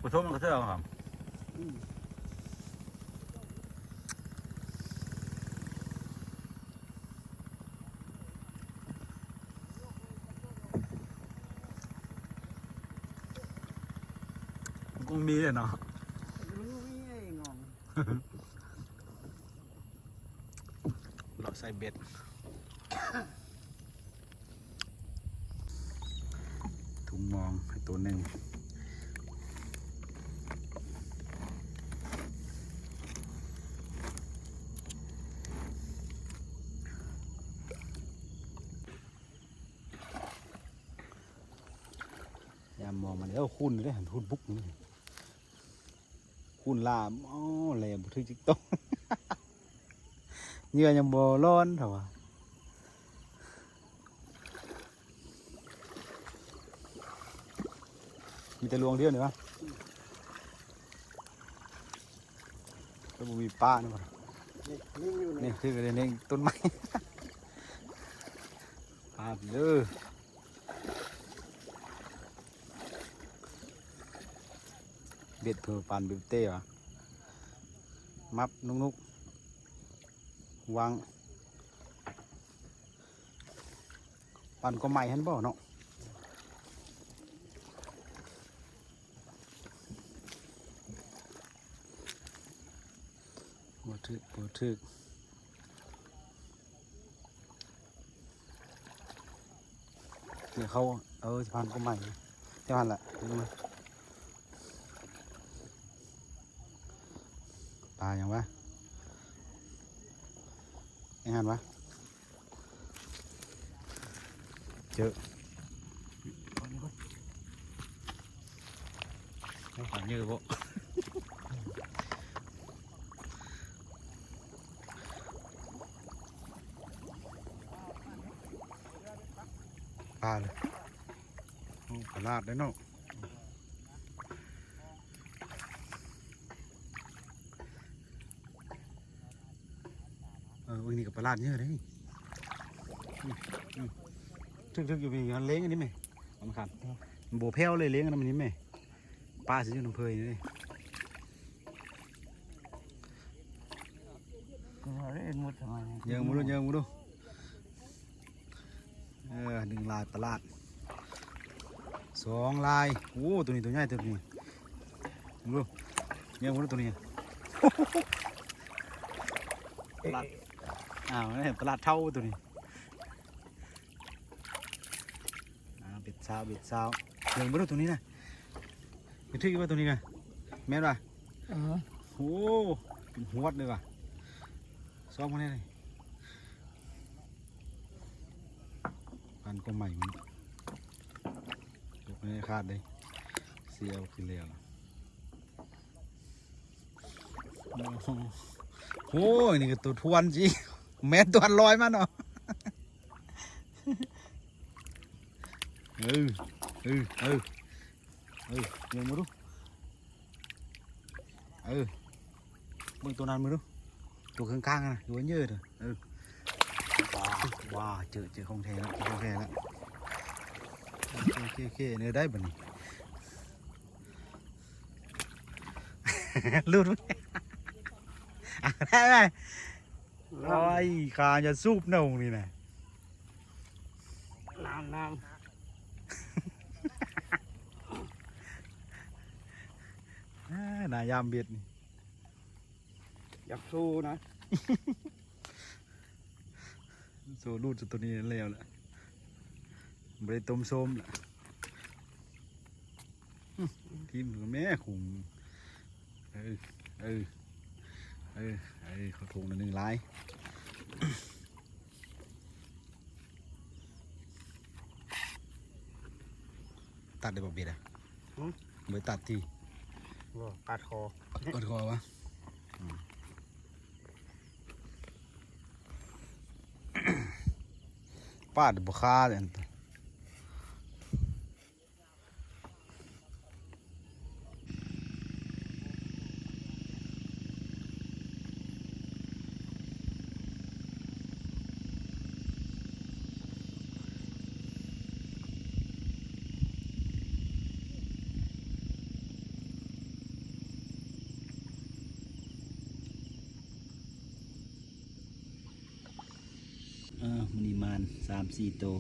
ผสมมันก็เท่าครับกุ้งมีเลยเนาะเราใส่เบ็ดถุงมองตัวหนึ่งยามมองมาแล้วคุ้นเลยหันคุ้นบุ๊กนี่คุ้นลามอ๋อแหลมบุตรจิกโตเหงื่อยังบ่ร้อนเถอะวะมีแต่ลวงเดียวนี่วะแล้วมีป้านี่วะนี่คือกันเองต้นไม้ป้าเด้อเบ็ดคือปานเบ็ดเต้วะมับนุกวางปันก็ใหม่ฮันบ่เนาะบัวทึกเดี๋ยวเขาพันก็ใหม่ใช่พันแหละปลาอย่างวะไอ้หันวะเจอไม่ขอยืดบ่ปลาเลยปลาลาดได้เนาะวันนี้กับปลาลาดเยอะเลยทึกอยู่มีเลี้ยงอันนี้ไหมสำคัญโบแพ้วเลยเลี้ยงอันนี้ไหมปลาสิอยู่น้ำเพยนี่ยังมุดดูหนึ่งลายปลาลาดสองลายโอ้ตัวนี้ตัวใหญ่ตัวนี้ดูยังมุดตัวนี้ปลาเนี่ยปลาเท่าตัวนี้เบ็ดสาวยังมุดตัวนี้นะไปทึกว่าตัวนี้ไงแม่นป่ะโอ้เป็นหัวเลยว่ะซ้อมมาได้เลยพันก็ใหม่มันยกไม่ได้คาดเลยเสียวขึ้นแล้วโอ้ยนี่ก็ตัวทวนจีแม่ตัวลอยมาเนาะยังมาดูมึงตัวนั้นมาดูตัวข้างๆนะตัวเยอะเลยว้าเจอของแท้แล้วโอเคเนื้อได้บ่นี่ลุดได้ไหมลอยขาจะซูบหนุ่งนี่นะน้ำนายามเบียดนี่อยากสู้นะโซลูดตัวนี้แล้วแหละบริต้มส้มแหละทีมกับแม่ขุงเขาทงหนึ่งลายตัดได้บ่เบียดอ่ะไม่ตัดทีตัดคอวะป้าดบุคาเลย มันนี่มาน3-4 ตัว